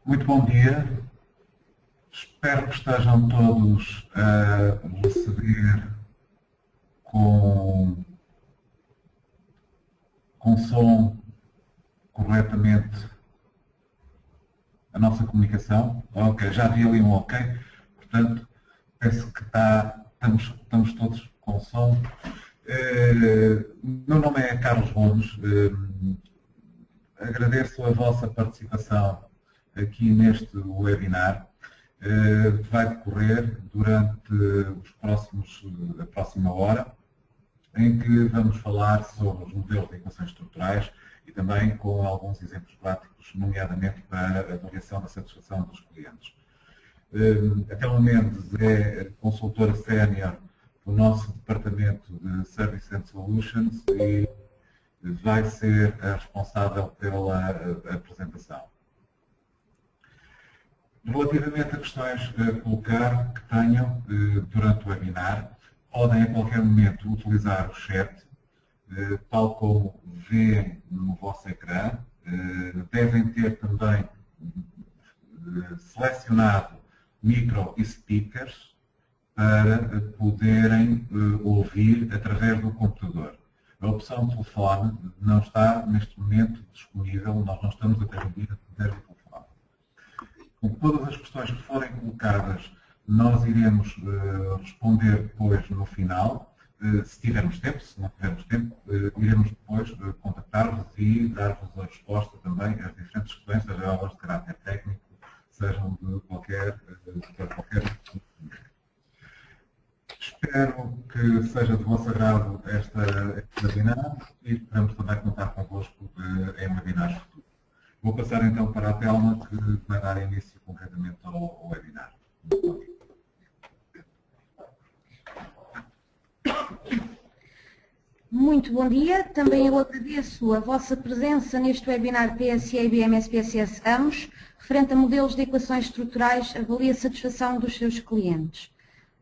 Muito bom dia. Espero que estejam todos a receber com som corretamente a nossa comunicação. Ok, já vi ali um ok. Portanto, penso que estamos todos com som. Meu nome é Carlos Gomes. Agradeço a vossa participação aqui neste webinar, que vai decorrer durante a próxima hora, em que vamos falar sobre os modelos de equações estruturais e também com alguns exemplos práticos, nomeadamente para a avaliação da satisfação dos clientes. A Telma Mendes é consultora sénior do nosso departamento de Service and Solutions e vai ser a responsável pela apresentação. Relativamente a questões a colocar que tenham durante o webinar, podem a qualquer momento utilizar o chat, tal como veem no vosso ecrã. Devem ter também selecionado micro e speakers para poderem ouvir através do computador. A opção de telefone não está neste momento disponível, nós não estamos a transmitir através do telefone. Com todas as questões que forem colocadas, nós iremos responder depois no final. Se tivermos tempo, se não tivermos tempo, iremos depois contactar-vos e dar-vos a resposta também às diferentes questões, seja elas de caráter técnico, sejam de qualquer. Espero que seja de vosso agrado este webinar e esperamos também contar convosco em webinars futuros. Vou passar então para a Telma, que vai dar início concretamente ao webinar. Muito bom dia. Também eu agradeço a vossa presença neste webinar PSE e BMS-PSS AMOS, referente a modelos de equações estruturais, avalia a satisfação dos seus clientes.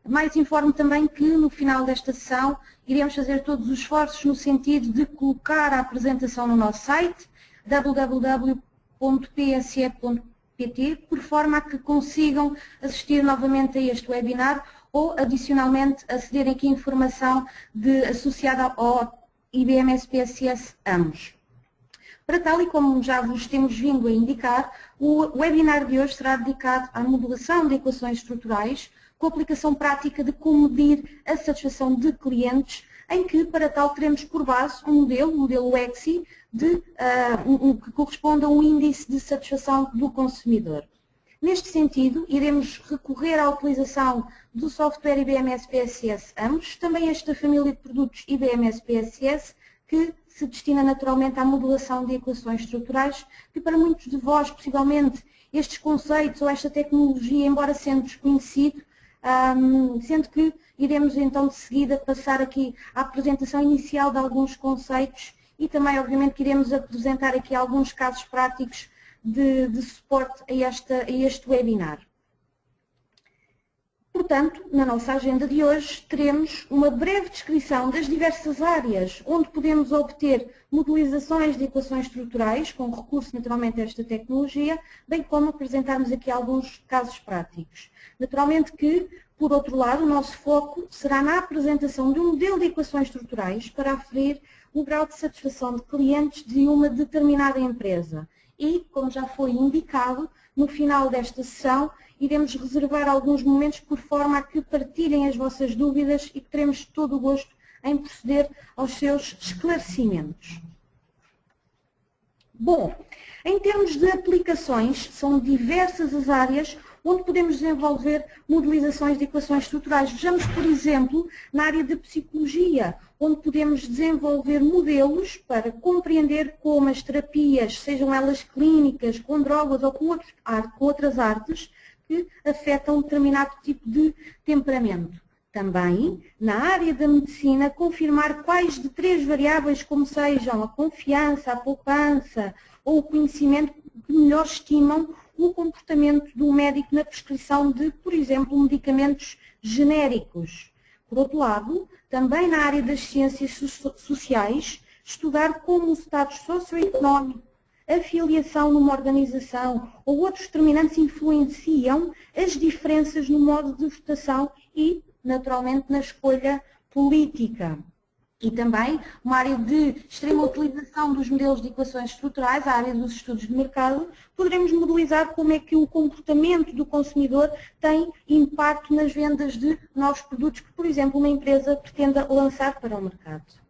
Mais informo também que no final desta sessão iremos fazer todos os esforços no sentido de colocar a apresentação no nosso site www.pse.pt, por forma a que consigam assistir novamente a este webinar ou, adicionalmente, acederem aqui a informação associada ao IBMS-PSS AMOS. Para tal e como já vos temos vindo a indicar, o webinar de hoje será dedicado à modelação de equações estruturais, com aplicação prática de como medir a satisfação de clientes, em que, para tal, teremos por base um modelo EXI, que corresponde a um índice de satisfação do consumidor. Neste sentido, iremos recorrer à utilização do software IBMS-PSS AMOS, também esta família de produtos IBMS-PSS, que se destina naturalmente à modelação de equações estruturais, que para muitos de vós, possivelmente, estes conceitos ou esta tecnologia, embora sendo desconhecido, sendo que iremos então de seguida passar aqui à apresentação inicial de alguns conceitos e também, obviamente, que iremos apresentar aqui alguns casos práticos de suporte a este webinar. Portanto, na nossa agenda de hoje, teremos uma breve descrição das diversas áreas onde podemos obter modelizações de equações estruturais, com recurso naturalmente a esta tecnologia, bem como apresentarmos aqui alguns casos práticos. Naturalmente que, por outro lado, o nosso foco será na apresentação de um modelo de equações estruturais para aferir o grau de satisfação de clientes de uma determinada empresa. E, como já foi indicado, no final desta sessão, iremos reservar alguns momentos por forma a que partilhem as vossas dúvidas e que teremos todo o gosto em proceder aos seus esclarecimentos. Bom, em termos de aplicações, são diversas as áreas onde podemos desenvolver modelizações de equações estruturais. Vejamos, por exemplo, na área de psicologia, onde podemos desenvolver modelos para compreender como as terapias, sejam elas clínicas, com drogas ou com outras artes, que afetam um determinado tipo de temperamento. Também, na área da medicina, confirmar quais de 3 variáveis, como sejam a confiança, a poupança ou o conhecimento, que melhor estimam o comportamento do médico na prescrição de, por exemplo, medicamentos genéricos. Por outro lado, também na área das ciências sociais, estudar como o estado socioeconómico a filiação numa organização ou outros determinantes influenciam as diferenças no modo de votação e, naturalmente, na escolha política. E também uma área de extrema utilização dos modelos de equações estruturais, a área dos estudos de mercado, poderemos modelizar como é que o comportamento do consumidor tem impacto nas vendas de novos produtos que, por exemplo, uma empresa pretenda lançar para o mercado.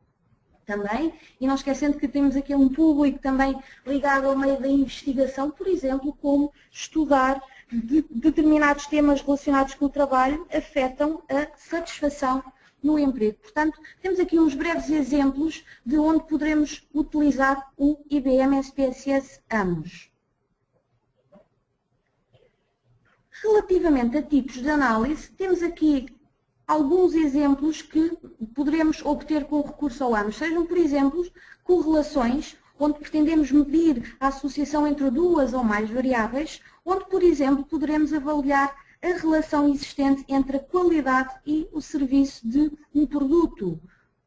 Também, e não esquecendo que temos aqui um público também ligado ao meio da investigação, por exemplo, como estudar determinados temas relacionados com o trabalho afetam a satisfação no emprego. Portanto, temos aqui uns breves exemplos de onde poderemos utilizar o IBM-SPSS AMOS. Relativamente a tipos de análise, temos aqui alguns exemplos que poderemos obter com recurso ao AMOS. Sejam, por exemplo, correlações, onde pretendemos medir a associação entre duas ou mais variáveis, onde, por exemplo, poderemos avaliar a relação existente entre a qualidade e o serviço de um produto.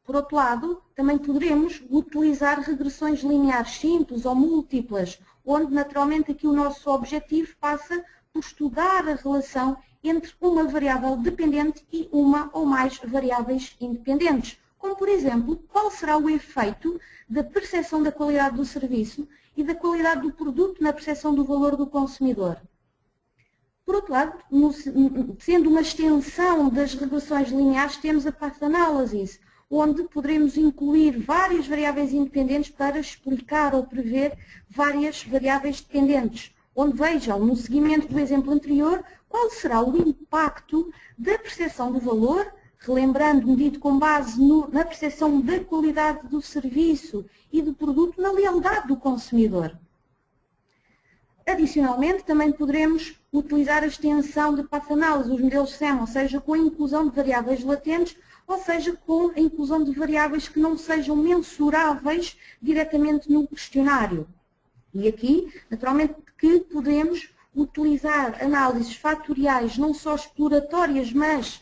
Por outro lado, também poderemos utilizar regressões lineares simples ou múltiplas, onde naturalmente aqui o nosso objetivo passa por estudar a relação entre uma variável dependente e uma ou mais variáveis independentes. Como, por exemplo, qual será o efeito da percepção da qualidade do serviço e da qualidade do produto na percepção do valor do consumidor. Por outro lado, sendo uma extensão das regressões lineares, temos a Path Analysis, onde poderemos incluir várias variáveis independentes para explicar ou prever várias variáveis dependentes, onde vejam, no seguimento do exemplo anterior, qual será o impacto da percepção do valor, relembrando, medido com base na percepção da qualidade do serviço e do produto na lealdade do consumidor. Adicionalmente, também poderemos utilizar a extensão de Path Analysis, os modelos SEM, ou seja, com a inclusão de variáveis latentes, ou seja, com a inclusão de variáveis que não sejam mensuráveis diretamente no questionário. E aqui, naturalmente, que podemos utilizar análises fatoriais, não só exploratórias, mas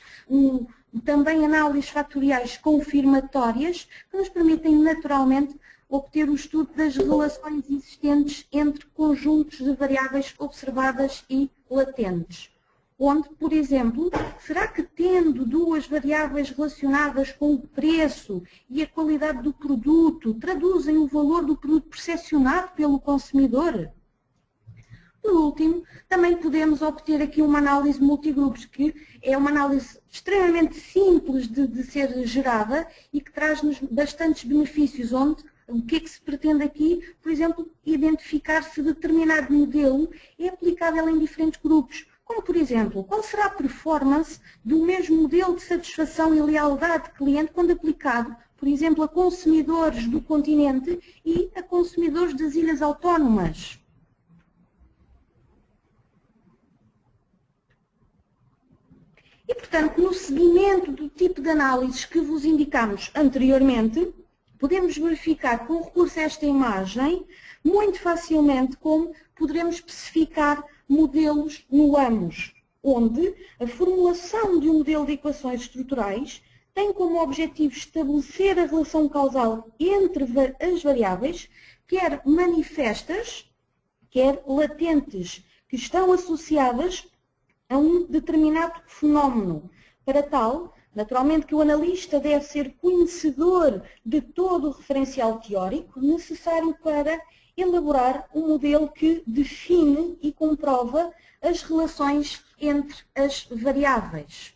também análises fatoriais confirmatórias, que nos permitem, naturalmente, obter o estudo das relações existentes entre conjuntos de variáveis observadas e latentes. Onde, por exemplo, será que tendo duas variáveis relacionadas com o preço e a qualidade do produto, traduzem o valor do produto percepcionado pelo consumidor? Por último, também podemos obter aqui uma análise multigrupos, que é uma análise extremamente simples de ser gerada e que traz-nos bastantes benefícios, onde o que é que se pretende aqui? Por exemplo, identificar se determinado modelo é aplicável em diferentes grupos. Como, por exemplo, qual será a performance do mesmo modelo de satisfação e lealdade de cliente quando aplicado, por exemplo, a consumidores do continente e a consumidores das ilhas autónomas? E, portanto, no seguimento do tipo de análises que vos indicamos anteriormente, podemos verificar com recurso a esta imagem muito facilmente como poderemos especificar modelos no AMOS, onde a formulação de um modelo de equações estruturais tem como objetivo estabelecer a relação causal entre as variáveis, quer manifestas, quer latentes, que estão associadas a um determinado fenómeno. Para tal, naturalmente que o analista deve ser conhecedor de todo o referencial teórico necessário para elaborar um modelo que define e comprova as relações entre as variáveis,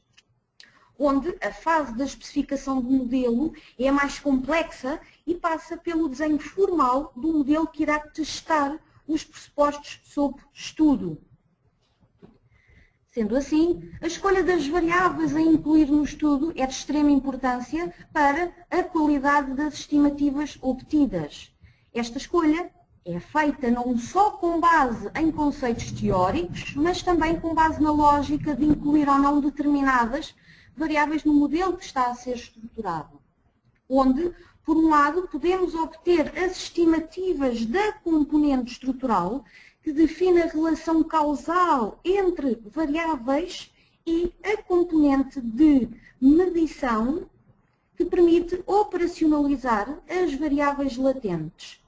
onde a fase da especificação do modelo é mais complexa e passa pelo desenho formal do modelo que irá testar os pressupostos sob estudo. Sendo assim, a escolha das variáveis a incluir no estudo é de extrema importância para a qualidade das estimativas obtidas. Esta escolha é feita não só com base em conceitos teóricos, mas também com base na lógica de incluir ou não determinadas variáveis no modelo que está a ser estruturado. Onde, por um lado, podemos obter as estimativas da componente estrutural, que define a relação causal entre variáveis, e a componente de medição, que permite operacionalizar as variáveis latentes.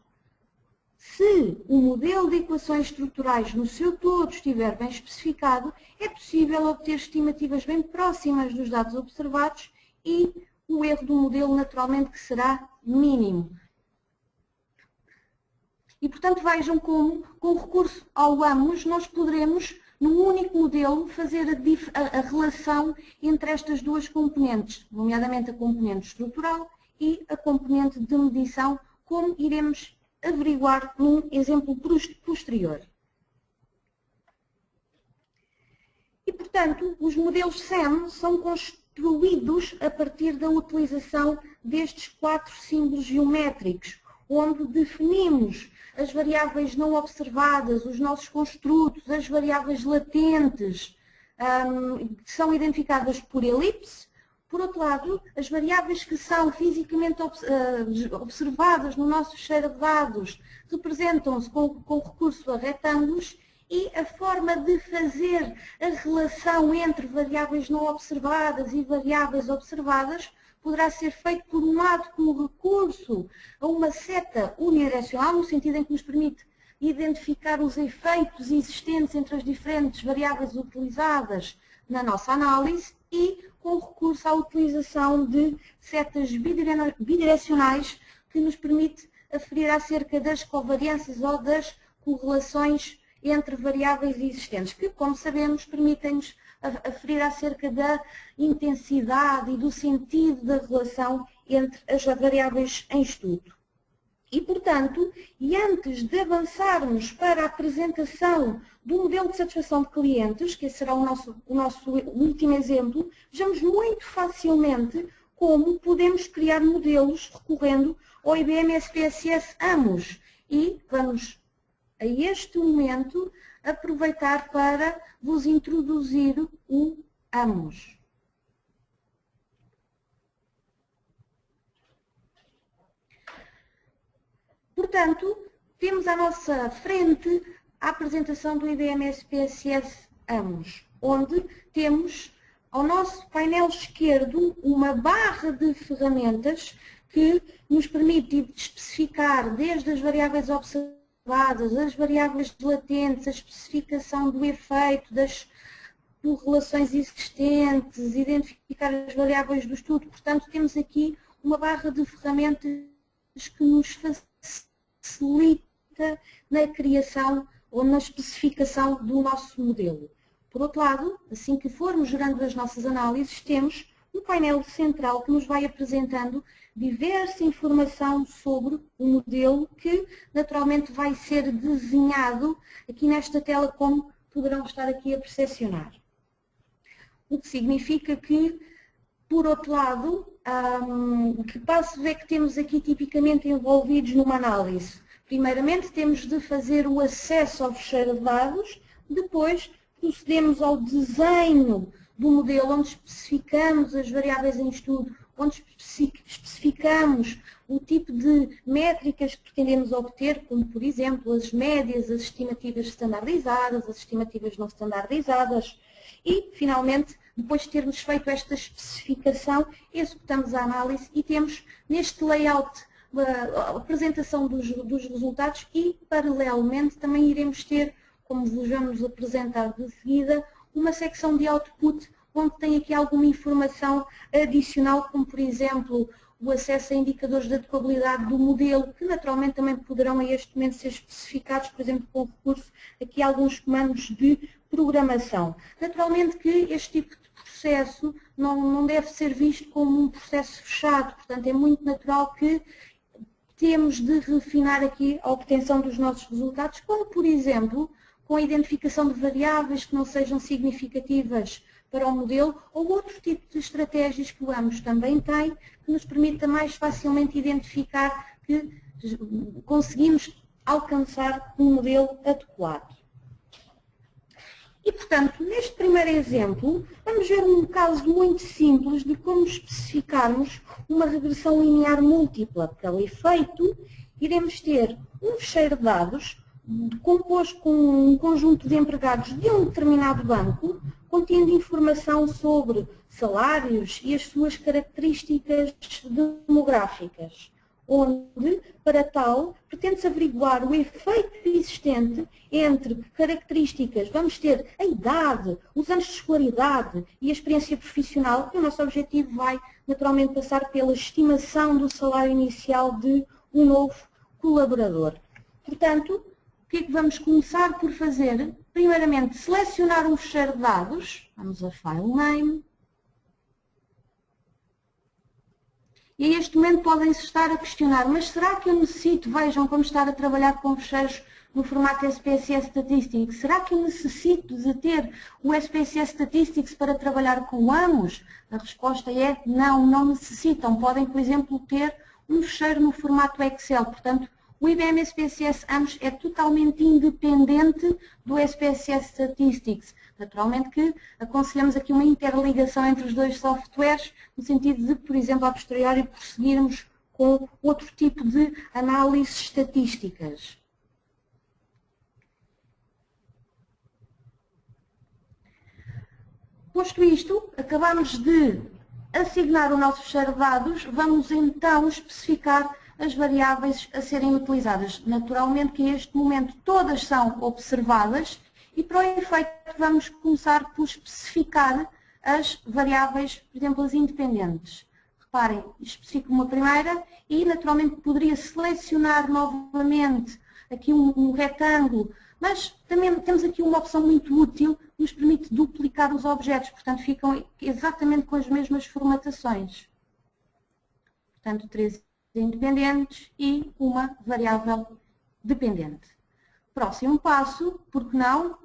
Se o modelo de equações estruturais no seu todo estiver bem especificado, é possível obter estimativas bem próximas dos dados observados e o erro do modelo naturalmente que será mínimo. E, portanto, vejam como, com recurso ao AMOS, nós poderemos, num único modelo, fazer a relação entre estas duas componentes, nomeadamente a componente estrutural e a componente de medição, como iremos averiguar num exemplo posterior. E, portanto, os modelos SEM são construídos a partir da utilização destes 4 símbolos geométricos, onde definimos as variáveis não observadas, os nossos construtos, as variáveis latentes, que são identificadas por elipse. Por outro lado, as variáveis que são fisicamente observadas no nosso fecheiro de dados representam-se com recurso a retângulos, e a forma de fazer a relação entre variáveis não observadas e variáveis observadas poderá ser feito, por um lado, com o recurso a uma seta unidirecional, no sentido em que nos permite identificar os efeitos existentes entre as diferentes variáveis utilizadas na nossa análise, e com recurso à utilização de setas bidirecionais, que nos permite aferir acerca das covariâncias ou das correlações entre variáveis existentes, que, como sabemos, permitem-nos aferir acerca da intensidade e do sentido da relação entre as variáveis em estudo. E, portanto, e antes de avançarmos para a apresentação do modelo de satisfação de clientes, que esse será o nosso último exemplo, vejamos muito facilmente como podemos criar modelos recorrendo ao IBM SPSS AMOS. E vamos, a este momento, aproveitar para vos introduzir o AMOS. Portanto, temos à nossa frente a apresentação do IBM SPSS AMOS, onde temos ao nosso painel esquerdo uma barra de ferramentas que nos permite especificar desde as variáveis observadas, as variáveis latentes, a especificação do efeito, das correlações existentes, identificar as variáveis do estudo. Portanto, temos aqui uma barra de ferramentas que nos facilita na criação ou na especificação do nosso modelo. Por outro lado, assim que formos gerando as nossas análises, temos um painel central que nos vai apresentando diversa informação sobre o modelo, que naturalmente vai ser desenhado aqui nesta tela, como poderão estar aqui a percepcionar. O que significa que, por outro lado, que passos é que temos aqui tipicamente envolvidos numa análise? Primeiramente, temos de fazer o acesso ao fecheiro de dados, depois procedemos ao desenho do modelo, onde especificamos as variáveis em estudo, onde especificamos o tipo de métricas que pretendemos obter, como, por exemplo, as médias, as estimativas standardizadas, as estimativas não standardizadas, e, finalmente, depois de termos feito esta especificação, executamos a análise e temos neste layout a apresentação dos resultados e, paralelamente, também iremos ter, como vos vamos apresentar de seguida, uma secção de output, onde tem aqui alguma informação adicional, como, por exemplo, o acesso a indicadores de adequabilidade do modelo, que naturalmente também poderão a este momento ser especificados, por exemplo, com recurso aqui a alguns comandos de programação. Naturalmente que este tipo de processo não deve ser visto como um processo fechado, portanto é muito natural que temos de refinar aqui a obtenção dos nossos resultados, como, por exemplo, com a identificação de variáveis que não sejam significativas para o modelo, ou outro tipo de estratégias que o AMOS também tem, que nos permita mais facilmente identificar que conseguimos alcançar um modelo adequado. E, portanto, neste primeiro exemplo, vamos ver um caso muito simples de como especificarmos uma regressão linear múltipla. Para o efeito, iremos ter um fecheiro de dados composto com um conjunto de empregados de um determinado banco, contendo informação sobre salários e as suas características demográficas. onde, para tal, pretende-se averiguar o efeito existente entre características, vamos ter a idade, os anos de escolaridade e a experiência profissional, e o nosso objetivo vai naturalmente passar pela estimação do salário inicial de um novo colaborador. Portanto, o que é que vamos começar por fazer? Primeiramente, selecionar um fecheiro de dados, vamos a File Name, e a este momento podem-se estar a questionar, mas será que eu necessito, vejam como estar a trabalhar com fecheiros no formato SPSS Statistics, será que eu necessito de ter o SPSS Statistics para trabalhar com ambos? A resposta é não, não necessitam. Podem, por exemplo, ter um fecheiro no formato Excel. Portanto, o IBM SPSS AMS é totalmente independente do SPSS Statistics. Naturalmente que aconselhamos aqui uma interligação entre os dois softwares, no sentido de, por exemplo, a posteriori prosseguirmos com outro tipo de análises estatísticas. Posto isto, acabamos de assignar o nosso fecheiro de dados, vamos então especificar as variáveis a serem utilizadas. Naturalmente que a este momento todas são observadas e para o efeito vamos começar por especificar as variáveis, por exemplo, as independentes. Reparem, especifico uma primeira e naturalmente poderia selecionar novamente aqui um retângulo, mas também temos aqui uma opção muito útil que nos permite duplicar os objetos, portanto ficam exatamente com as mesmas formatações. Portanto, 3 independentes e uma variável dependente. Próximo passo, por que não,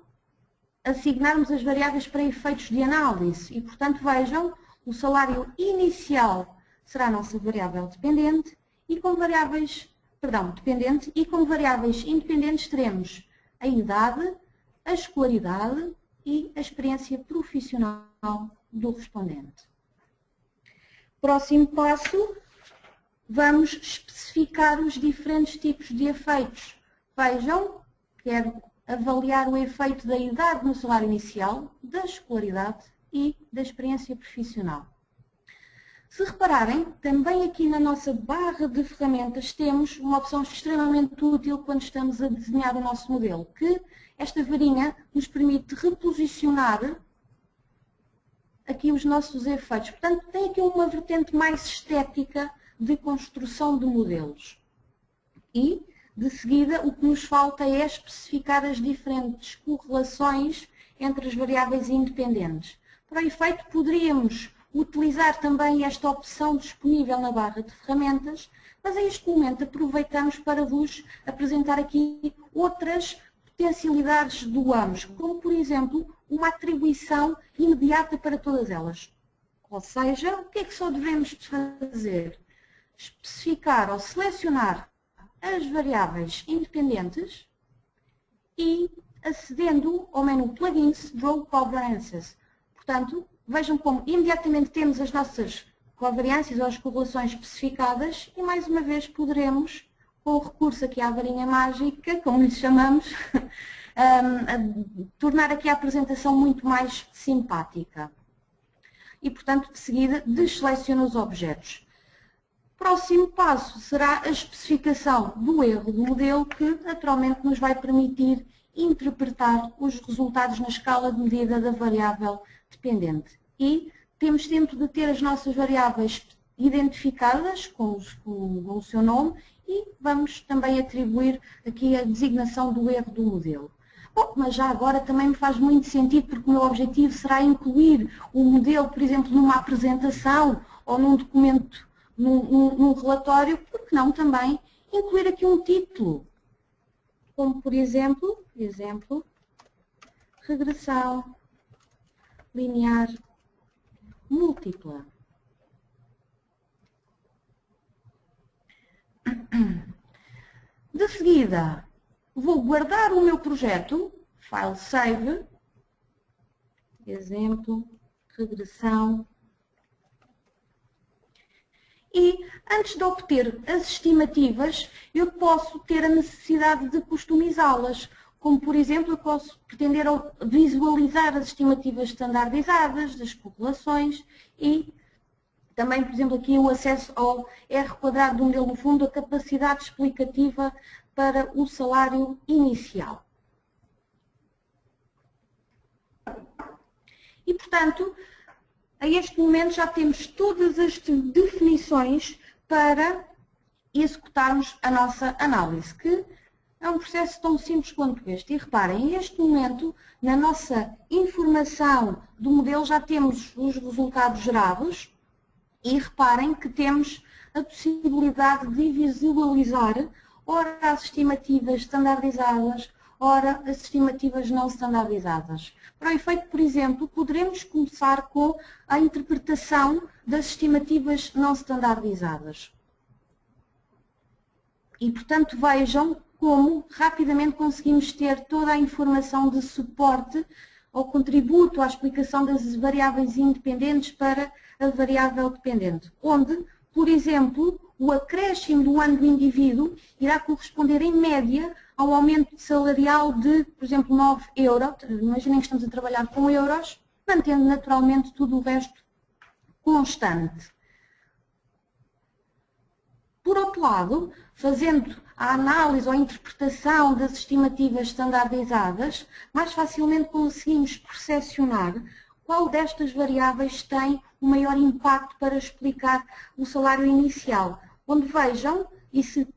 assignarmos as variáveis para efeitos de análise e, portanto, vejam, o salário inicial será a nossa variável dependente e como variáveis, dependente e como variáveis independentes teremos a idade, a escolaridade e a experiência profissional do respondente. Próximo passo, vamos especificar os diferentes tipos de efeitos. Vejam, quero avaliar o efeito da idade no salário inicial, da escolaridade e da experiência profissional. Se repararem, também aqui na nossa barra de ferramentas temos uma opção extremamente útil quando estamos a desenhar o nosso modelo, que esta varinha nos permite reposicionar aqui os nossos efeitos. Portanto, tem aqui uma vertente mais estética de construção de modelos. E, de seguida, o que nos falta é especificar as diferentes correlações entre as variáveis independentes. Para o efeito, poderíamos utilizar também esta opção disponível na barra de ferramentas, mas a este momento aproveitamos para vos apresentar aqui outras potencialidades do AMS, como, por exemplo, uma atribuição imediata para todas elas. Ou seja, o que é que só devemos fazer? Especificar ou selecionar as variáveis independentes e acedendo ao menu Plugins Draw Covariances. Portanto, vejam como imediatamente temos as nossas covariâncias ou as correlações especificadas e mais uma vez poderemos, com o recurso aqui à varinha mágica, como lhe chamamos, tornar aqui a apresentação muito mais simpática. E, portanto, de seguida, desseleciona os objetos. Próximo passo será a especificação do erro do modelo, que naturalmente nos vai permitir interpretar os resultados na escala de medida da variável dependente. E temos sempre de ter as nossas variáveis identificadas com o seu nome e vamos também atribuir aqui a designação do erro do modelo. Bom, mas já agora também me faz muito sentido porque o meu objetivo será incluir o modelo, por exemplo, numa apresentação ou num documento, num relatório, porque não também incluir aqui um título, como por exemplo, regressão linear múltipla. De seguida, vou guardar o meu projeto, File Save, exemplo, regressão. E antes de obter as estimativas, eu posso ter a necessidade de customizá-las. Como, por exemplo, eu posso pretender visualizar as estimativas standardizadas das correlações e Também, por exemplo, aqui o acesso ao R² do modelo, no fundo, a capacidade explicativa para o salário inicial. E, portanto, a este momento já temos todas as definições para executarmos a nossa análise, que é um processo tão simples quanto este. E reparem, neste momento, na nossa informação do modelo já temos os resultados gerados e reparem que temos a possibilidade de visualizar ora as estimativas standardizadas, ora as estimativas não standardizadas. Para o efeito, por exemplo, poderemos começar com a interpretação das estimativas não standardizadas. E, portanto, vejam como rapidamente conseguimos ter toda a informação de suporte ao contributo à explicação das variáveis independentes para a variável dependente, onde, por exemplo, o acréscimo do ano do indivíduo irá corresponder em média a um aumento salarial de, por exemplo, 9 euros. Imaginem que estamos a trabalhar com euros, mantendo naturalmente tudo o resto constante. Por outro lado, fazendo a análise ou a interpretação das estimativas standardizadas, mais facilmente conseguimos percepcionar qual destas variáveis tem o maior impacto para explicar o salário inicial. Onde vejam, e se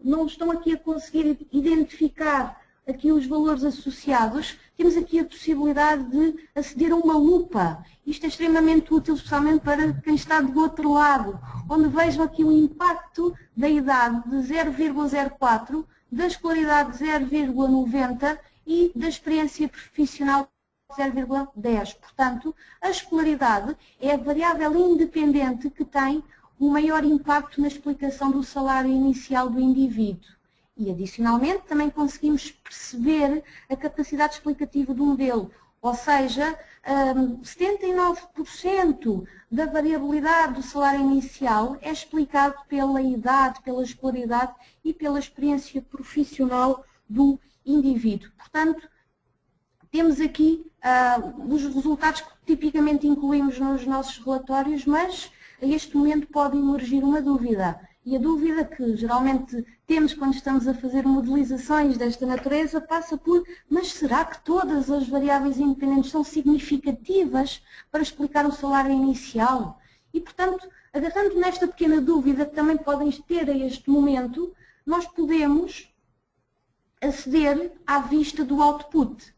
não estão aqui a conseguir identificar aqui os valores associados, temos aqui a possibilidade de aceder a uma lupa. Isto é extremamente útil, especialmente para quem está do outro lado, onde vejam aqui o impacto da idade de 0,04, da escolaridade de 0,90 e da experiência profissional de 0,10. Portanto, a escolaridade é a variável independente que tem o maior impacto na explicação do salário inicial do indivíduo. E, adicionalmente, também conseguimos perceber a capacidade explicativa do modelo, ou seja, 79% da variabilidade do salário inicial é explicado pela idade, pela escolaridade e pela experiência profissional do indivíduo. Portanto, temos aqui os resultados que tipicamente incluímos nos nossos relatórios, mas a este momento pode emergir uma dúvida. E a dúvida que geralmente temos quando estamos a fazer modelizações desta natureza passa por: mas será que todas as variáveis independentes são significativas para explicar o salário inicial? E, portanto, agarrando nesta pequena dúvida que também podem ter a este momento, nós podemos aceder à vista do output.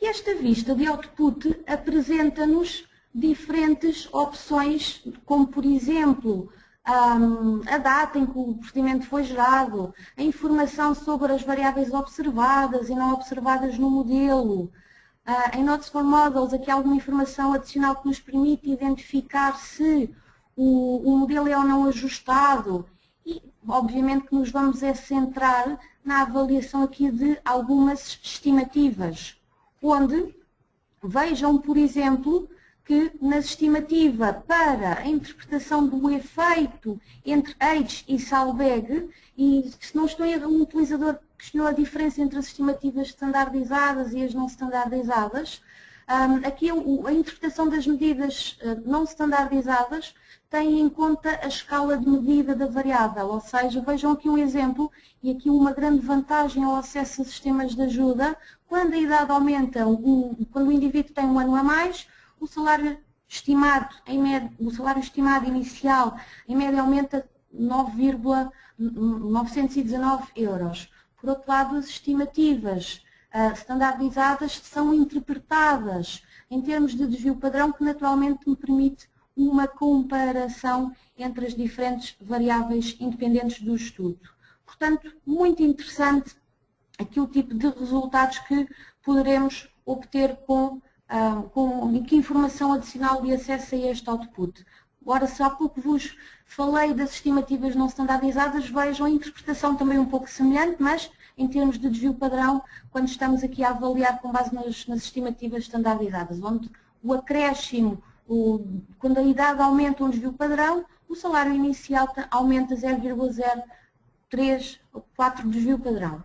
E esta vista de output apresenta-nos diferentes opções, como por exemplo, a data em que o procedimento foi gerado, a informação sobre as variáveis observadas e não observadas no modelo. Em Notes for Models, aqui há alguma informação adicional que nos permite identificar se o modelo é ou não ajustado. E, obviamente, que nos vamos centrar na avaliação aqui de algumas estimativas, onde vejam, por exemplo, que na estimativa para a interpretação do efeito entre age e SALBEG, e se não estou em erro, um utilizador questionou a diferença entre as estimativas standardizadas e as não standardizadas. Aqui a interpretação das medidas não standardizadas tem em conta a escala de medida da variável, ou seja, vejam aqui um exemplo, e aqui uma grande vantagem ao acesso a sistemas de ajuda: quando a idade aumenta, quando o indivíduo tem um ano a mais, o salário estimado, o salário estimado inicial, em média, aumenta 9,919 euros. Por outro lado, as estimativas standardizadas são interpretadas em termos de desvio padrão, que naturalmente me permite uma comparação entre as diferentes variáveis independentes do estudo. Portanto, muito interessante aqui o tipo de resultados que poderemos obter com que informação adicional de acesso a este output. Ora, se há pouco vos falei das estimativas não standardizadas, vejam a interpretação também um pouco semelhante, mas em termos de desvio padrão, quando estamos aqui a avaliar com base nas estativas standardizadas, onde o acréscimo, quando a idade aumenta um desvio padrão, o salário inicial aumenta 0,03 ou 4 desvio padrão.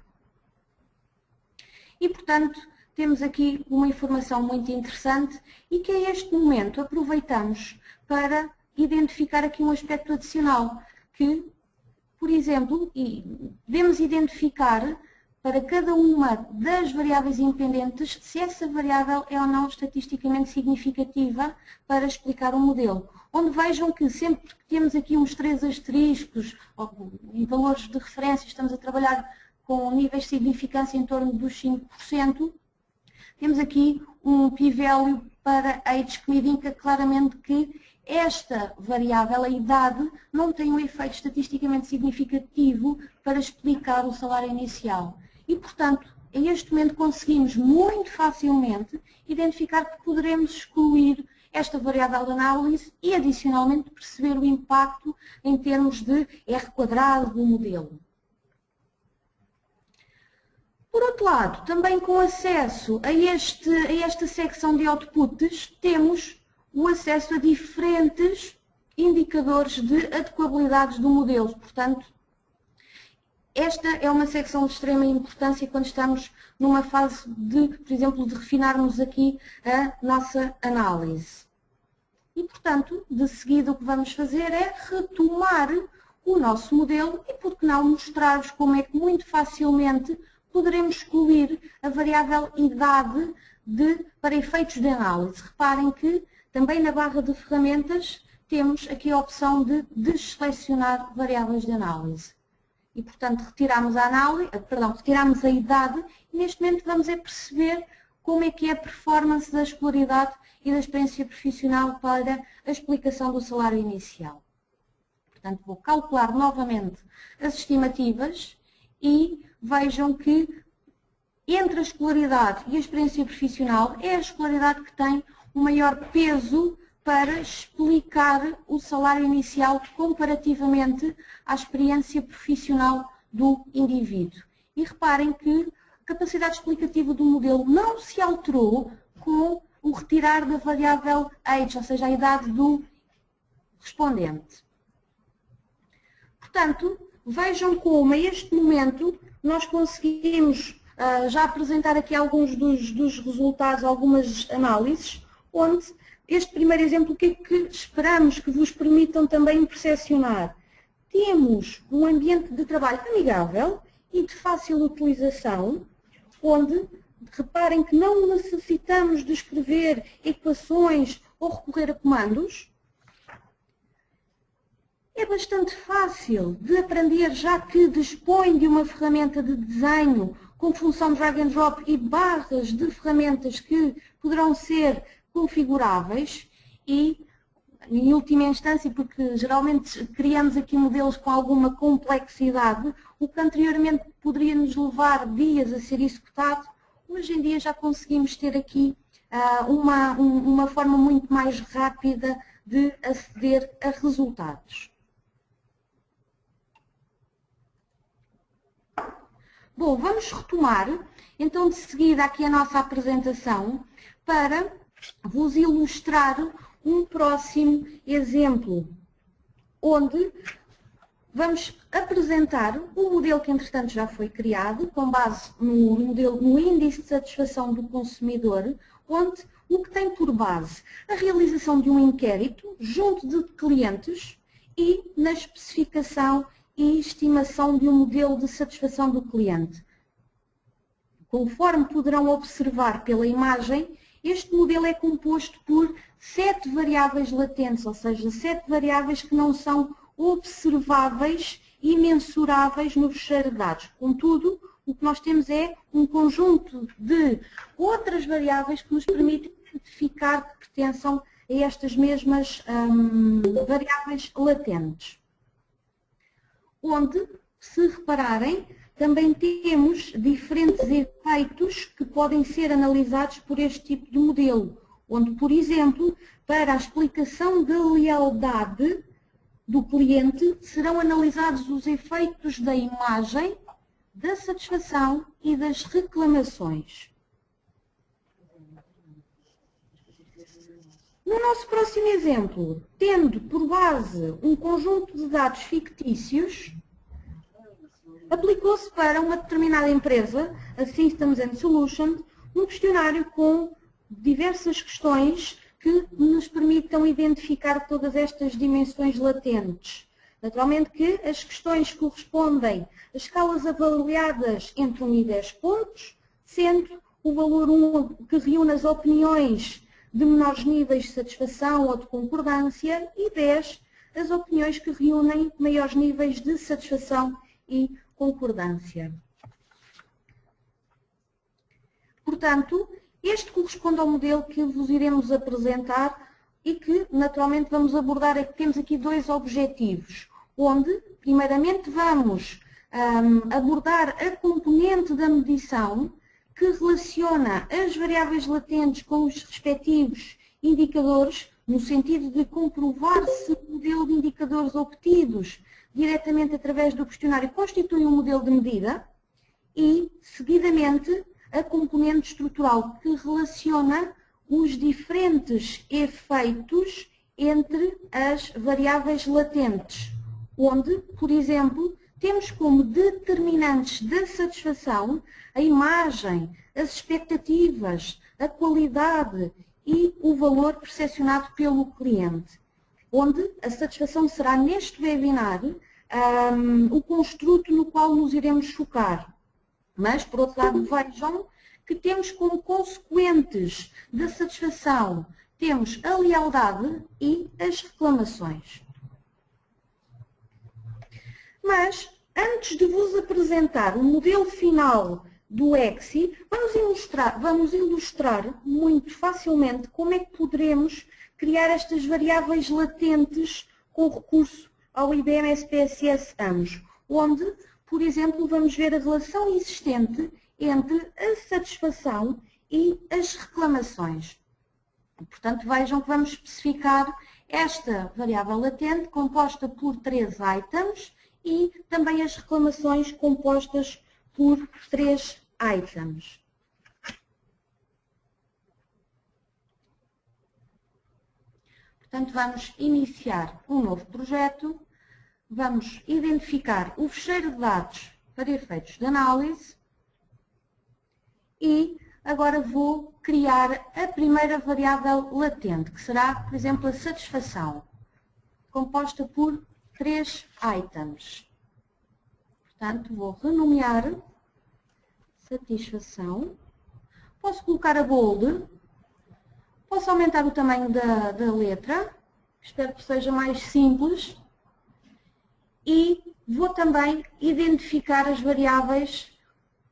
E, portanto, temos aqui uma informação muito interessante e que a este momento aproveitamos para identificar aqui um aspecto adicional que, por exemplo, devemos identificar para cada uma das variáveis independentes se essa variável é ou não estatisticamente significativa para explicar o modelo. Onde vejam que sempre que temos aqui uns 3 asteriscos ou em valores de referência, estamos a trabalhar com níveis de significância em torno dos 5%, temos aqui um p-value para age que me indica claramente que esta variável, a idade, não tem um efeito estatisticamente significativo para explicar o salário inicial. E, portanto, a este momento conseguimos muito facilmente identificar que poderemos excluir esta variável de análise e, adicionalmente, perceber o impacto em termos de R² do modelo. Por outro lado, também com acesso a esta secção de outputs, temos o acesso a diferentes indicadores de adequabilidade do modelo. Portanto, esta é uma secção de extrema importância quando estamos numa fase de, por exemplo, de refinarmos aqui a nossa análise. E, portanto, de seguida o que vamos fazer é retomar o nosso modelo e, por que não, mostrar-vos como é que muito facilmente poderemos excluir a variável idade para efeitos de análise. Reparem que também na barra de ferramentas temos aqui a opção de desselecionar variáveis de análise. E, portanto, retiramos a idade e neste momento vamos perceber como é que é a performance da escolaridade e da experiência profissional para a explicação do salário inicial. Portanto, vou calcular novamente as estimativas e vejam que entre a escolaridade e a experiência profissional é a escolaridade que tem o maior peso para explicar o salário inicial comparativamente à experiência profissional do indivíduo. E reparem que a capacidade explicativa do modelo não se alterou com o retirar da variável age, ou seja, a idade do respondente. Portanto, vejam como a este momento nós conseguimos já apresentar aqui alguns dos resultados, algumas análises, onde este primeiro exemplo, o que é que esperamos que vos permitam também percepcionar? Temos um ambiente de trabalho amigável e de fácil utilização, onde, reparem que não necessitamos de escrever equações ou recorrer a comandos. É bastante fácil de aprender, já que dispõe de uma ferramenta de desenho com função drag and drop e barras de ferramentas que poderão ser configuráveis e, em última instância, porque geralmente criamos aqui modelos com alguma complexidade, o que anteriormente poderia nos levar dias a ser executado, hoje em dia já conseguimos ter aqui uma forma muito mais rápida de aceder a resultados. Bom, vamos retomar, então, de seguida aqui a nossa apresentação para vos ilustrar um próximo exemplo, onde vamos apresentar um modelo que, entretanto, já foi criado, com base no índice de satisfação do consumidor, onde o que tem por base a realização de um inquérito junto de clientes e na especificação e estimação de um modelo de satisfação do cliente. Conforme poderão observar pela imagem, este modelo é composto por 7 variáveis latentes, ou seja, 7 variáveis que não são observáveis e mensuráveis no fecheiro de dados. Contudo, o que nós temos é um conjunto de outras variáveis que nos permitem identificar que pertençam a estas mesmas variáveis latentes. Onde, se repararem, também temos diferentes efeitos que podem ser analisados por este tipo de modelo, onde, por exemplo, para a explicação da lealdade do cliente, serão analisados os efeitos da imagem, da satisfação e das reclamações. No nosso próximo exemplo, tendo por base um conjunto de dados fictícios, aplicou-se para uma determinada empresa, a Systems and Solutions, um questionário com diversas questões que nos permitam identificar todas estas dimensões latentes. Naturalmente que as questões correspondem a escalas avaliadas entre 1 e 10 pontos, sendo o valor 1 que reúne as opiniões de menores níveis de satisfação ou de concordância e 10 as opiniões que reúnem maiores níveis de satisfação e concordância. Portanto, este corresponde ao modelo que vos iremos apresentar e que, naturalmente, vamos abordar. Temos aqui dois objetivos, onde, primeiramente, vamos abordar a componente da medição que relaciona as variáveis latentes com os respectivos indicadores, no sentido de comprovar se o modelo de indicadores obtidos diretamente através do questionário constitui um modelo de medida e, seguidamente, a componente estrutural que relaciona os diferentes efeitos entre as variáveis latentes, onde, por exemplo, temos como determinantes da satisfação a imagem, as expectativas, a qualidade e o valor percepcionado pelo cliente, onde a satisfação será neste webinar o construto no qual nos iremos focar. Mas, por outro lado, vejam que temos como consequentes da satisfação, temos a lealdade e as reclamações. Mas, antes de vos apresentar o modelo final do EXI, vamos ilustrar muito facilmente como é que poderemos criar estas variáveis latentes com recurso ao IBM SPSS AMOS, onde, por exemplo, vamos ver a relação existente entre a satisfação e as reclamações. Portanto, vejam que vamos especificar esta variável latente composta por 3 items e também as reclamações compostas por 3 items. Portanto, vamos iniciar um novo projeto, vamos identificar o fecheiro de dados para efeitos de análise e agora vou criar a primeira variável latente, que será, por exemplo, a satisfação, composta por 3 items. Portanto, vou renomear satisfação. Posso colocar a bold. Posso aumentar o tamanho da letra. Espero que seja mais simples. E vou também identificar as variáveis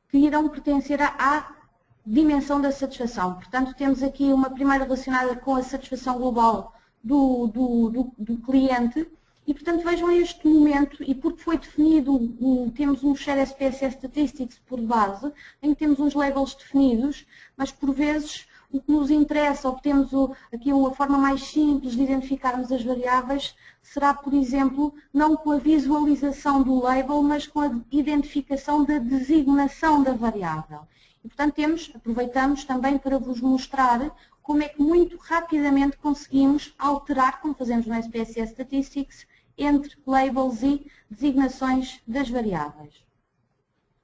que irão pertencer à dimensão da satisfação. Portanto, temos aqui uma primeira relacionada com a satisfação global do cliente. E, portanto, vejam este momento, e porque foi definido, temos um Share SPSS Statistics por base, em que temos uns labels definidos, mas por vezes o que nos interessa, ou que temos aqui uma forma mais simples de identificarmos as variáveis, será, por exemplo, não com a visualização do label, mas com a identificação da designação da variável. E, portanto, aproveitamos também para vos mostrar como é que muito rapidamente conseguimos alterar, como fazemos no SPSS Statistics, entre labels e designações das variáveis.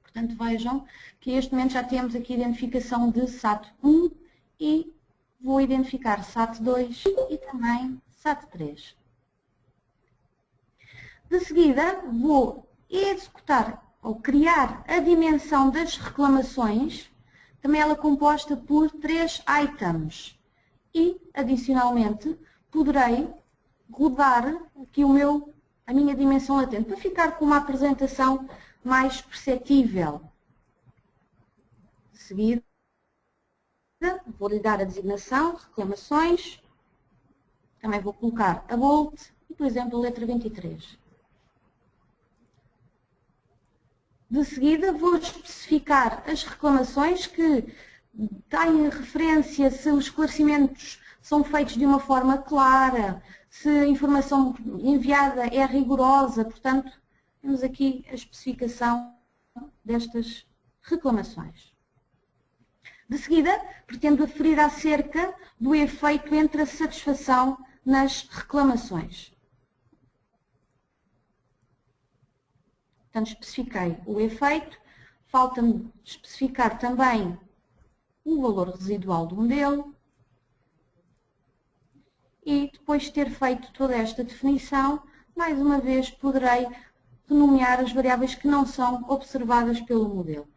Portanto, vejam que neste momento já temos aqui a identificação de SAT1 e vou identificar SAT2 e também SAT3. De seguida, vou executar ou criar a dimensão das reclamações, também ela composta por 3 items. E, adicionalmente, poderei rodar aqui a minha dimensão latente, para ficar com uma apresentação mais perceptível. De seguida, vou-lhe dar a designação, reclamações, também vou colocar a bold e, por exemplo, a letra 23. De seguida, vou especificar as reclamações que têm referência se os esclarecimentos são feitos de uma forma clara, se a informação enviada é rigorosa. Portanto, temos aqui a especificação destas reclamações. De seguida, pretendo aferir acerca do efeito entre a satisfação nas reclamações. Portanto, especifiquei o efeito, falta-me especificar também o valor residual do modelo e depois de ter feito toda esta definição, mais uma vez poderei renomear as variáveis que não são observadas pelo modelo.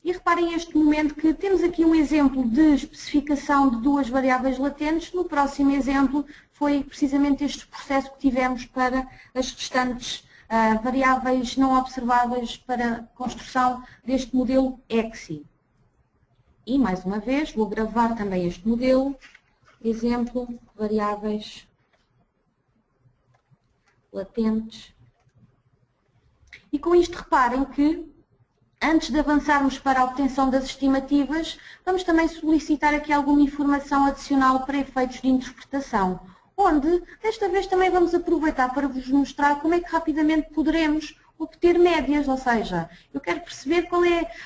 E reparem este momento que temos aqui um exemplo de especificação de duas variáveis latentes. No próximo exemplo foi precisamente este processo que tivemos para as restantes variáveis não observáveis para a construção deste modelo EXI. E, mais uma vez, vou gravar também este modelo. Exemplo, variáveis latentes. E com isto reparem que, antes de avançarmos para a obtenção das estimativas, vamos também solicitar aqui alguma informação adicional para efeitos de interpretação, onde, desta vez, também vamos aproveitar para vos mostrar como é que rapidamente poderemos obter médias, ou seja, eu quero perceber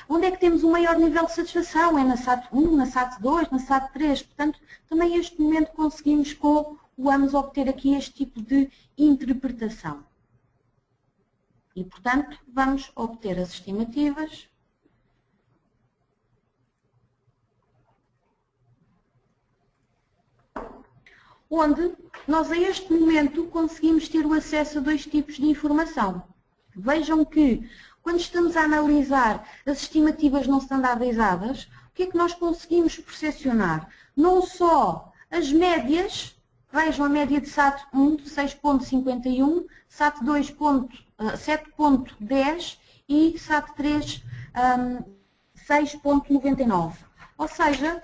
onde é que temos o maior nível de satisfação, é na SAT1, na SAT2, na SAT3, portanto, também neste momento conseguimos com o AMS obter aqui este tipo de interpretação. E, portanto, vamos obter as estimativas. Onde nós, a este momento, conseguimos ter o acesso a dois tipos de informação. Vejam que, quando estamos a analisar as estimativas não standardizadas, o que é que nós conseguimos percepcionar? Não só as médias, vejam a média de SAT1 de 6,51, SAT2 7,10 e SAT3 6,99. Ou seja,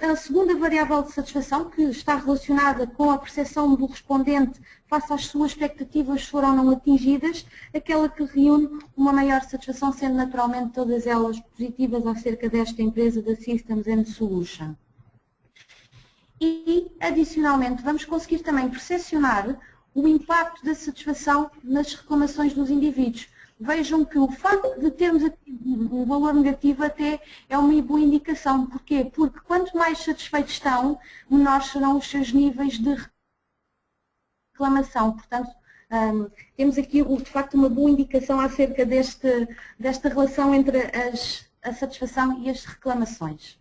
a segunda variável de satisfação, que está relacionada com a percepção do respondente face às suas expectativas foram ou não atingidas, aquela que reúne uma maior satisfação, sendo naturalmente todas elas positivas acerca desta empresa da Systems and Solutions. E, adicionalmente, vamos conseguir também percepcionar o impacto da satisfação nas reclamações dos indivíduos. Vejam que o facto de termos aqui um valor negativo até é uma boa indicação. Porquê? Porque quanto mais satisfeitos estão, menores serão os seus níveis de reclamação. Portanto, temos aqui de facto uma boa indicação acerca desta relação entre a satisfação e as reclamações.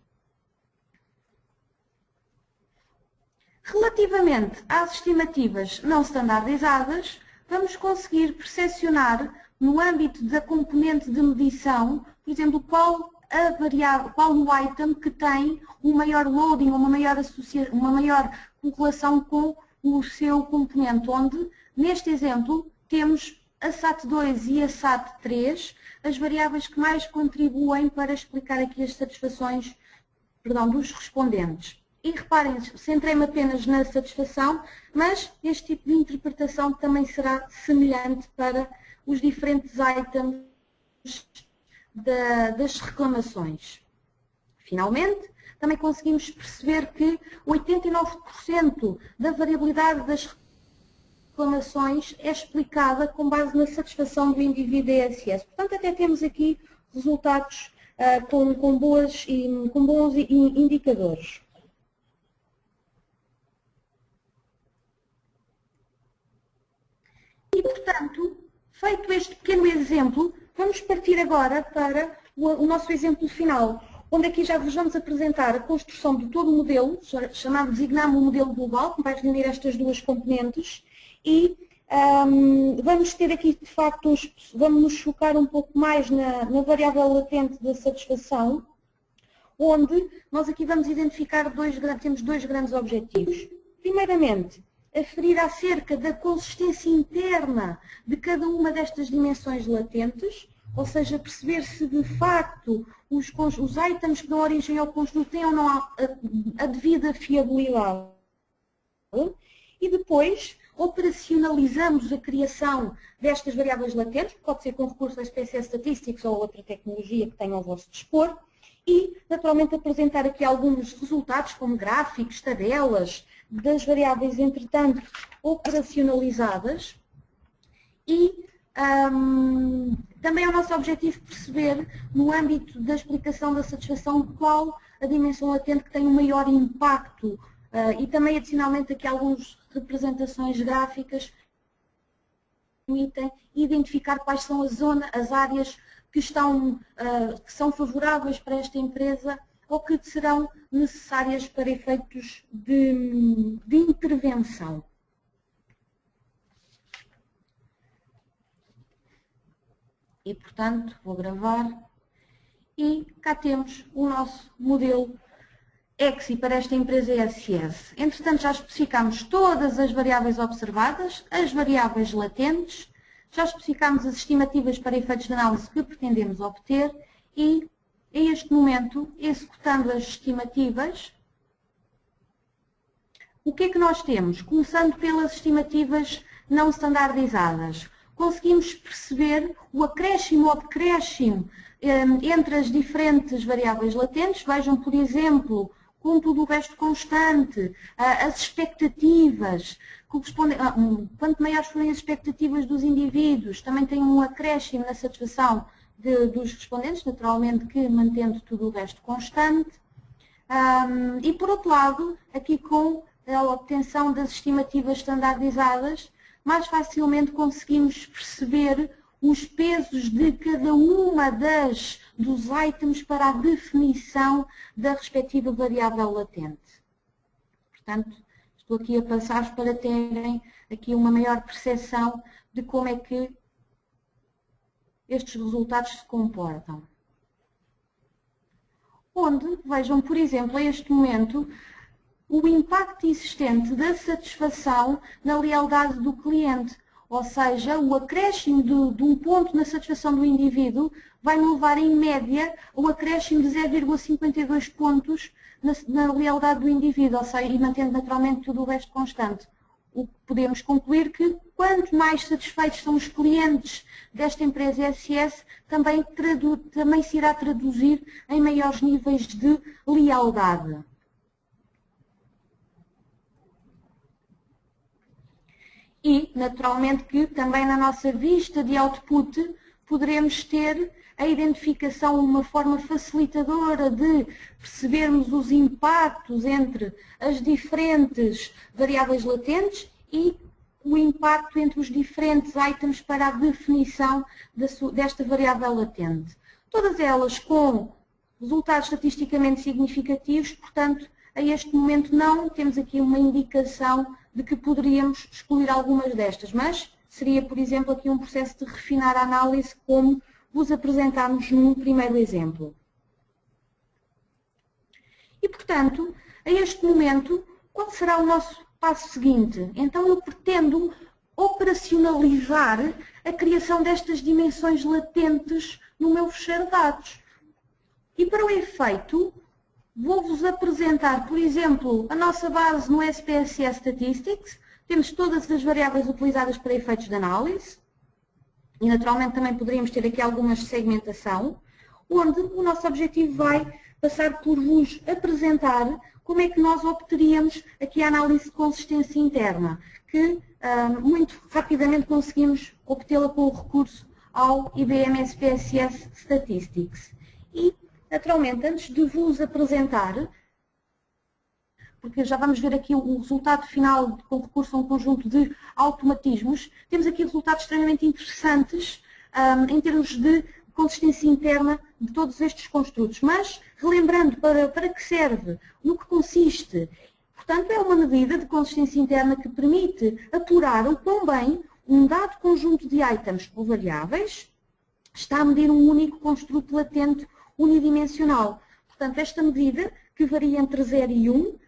Relativamente às estimativas não standardizadas, vamos conseguir percepcionar no âmbito da componente de medição, por exemplo, qual o item que tem um maior loading, uma maior correlação com o seu componente, onde, neste exemplo, temos a SAT2 e a SAT3, as variáveis que mais contribuem para explicar aqui as satisfações, dos respondentes. E reparem, centrei-me apenas na satisfação, mas este tipo de interpretação também será semelhante para os diferentes itens das reclamações. Finalmente, também conseguimos perceber que 89% da variabilidade das reclamações é explicada com base na satisfação do indivíduo ESS. Portanto, até temos aqui resultados com bons indicadores. E, portanto, feito este pequeno exemplo, vamos partir agora para o nosso exemplo final, onde aqui já vos vamos apresentar a construção de todo o modelo, designamos o modelo global, que vai reunir estas duas componentes, e vamos ter aqui, de facto, vamos nos focar um pouco mais na variável latente da satisfação, onde nós aqui vamos identificar temos dois grandes objetivos. Primeiramente, aferir acerca da consistência interna de cada uma destas dimensões latentes, ou seja, perceber se de facto os itens que dão origem ao conjunto têm ou não a devida fiabilidade. E depois operacionalizamos a criação destas variáveis latentes, pode ser com recurso a SPSS Statistics ou outra tecnologia que tenham ao vosso dispor, e naturalmente apresentar aqui alguns resultados como gráficos, tabelas, das variáveis, entretanto, operacionalizadas e também é o nosso objetivo perceber, no âmbito da explicação da satisfação, qual a dimensão latente que tem o maior impacto e também, adicionalmente, aqui algumas representações gráficas que permitem identificar quais são as áreas que são favoráveis para esta empresa ou que serão necessárias para efeitos de intervenção. E, portanto, vou gravar. E cá temos o nosso modelo EXI para esta empresa SS. Entretanto, já especificámos todas as variáveis observadas, as variáveis latentes, já especificámos as estimativas para efeitos de análise que pretendemos obter e, a este momento, executando as estimativas, o que é que nós temos? Começando pelas estimativas não standardizadas. Conseguimos perceber o acréscimo ou decréscimo entre as diferentes variáveis latentes. Vejam, por exemplo, com tudo o resto constante, as expectativas, quanto maiores forem as expectativas dos indivíduos, também tem um acréscimo na satisfação dos respondentes, naturalmente que mantendo tudo o resto constante. E por outro lado, aqui com a obtenção das estimativas standardizadas, mais facilmente conseguimos perceber os pesos de cada uma dos itens para a definição da respectiva variável latente. Portanto, estou aqui a passar para terem aqui uma maior percepção de como é que estes resultados se comportam. Onde, vejam, por exemplo, a este momento, o impacto existente da satisfação na lealdade do cliente. Ou seja, o acréscimo de um ponto na satisfação do indivíduo vai levar, em média, ao acréscimo de 0,52 pontos na lealdade do indivíduo, ou seja, e mantendo naturalmente tudo o resto constante. O que podemos concluir que, quanto mais satisfeitos são os clientes desta empresa SS, também se irá traduzir em maiores níveis de lealdade. E, naturalmente, que também na nossa vista de output poderemos ter a identificação, uma forma facilitadora de percebermos os impactos entre as diferentes variáveis latentes e o impacto entre os diferentes itens para a definição desta variável latente. Todas elas com resultados estatisticamente significativos, portanto, a este momento não temos aqui uma indicação de que poderíamos excluir algumas destas, mas seria, por exemplo, aqui um processo de refinar a análise, como vos apresentámos num primeiro exemplo. E, portanto, a este momento, qual será o nosso passo seguinte? Então, eu pretendo operacionalizar a criação destas dimensões latentes no meu fecheiro de dados. E, para o efeito, vou-vos apresentar, por exemplo, a nossa base no SPSS Statistics. Temos todas as variáveis utilizadas para efeitos de análise. E, naturalmente, também poderíamos ter aqui algumas de segmentação, onde o nosso objetivo vai passar por vos apresentar como é que nós obteríamos aqui a análise de consistência interna, que muito rapidamente conseguimos obtê-la com o recurso ao IBM SPSS Statistics. E, naturalmente, antes de vos apresentar, porque já vamos ver aqui o resultado final com recurso a um conjunto de automatismos, temos aqui resultados extremamente interessantes em termos de consistência interna de todos estes construtos. Mas, relembrando para que serve, no que consiste, portanto, é uma medida de consistência interna que permite apurar o quão bem um dado conjunto de itens ou variáveis está a medir um único construto latente unidimensional. Portanto, esta medida, que varia entre 0 e 1,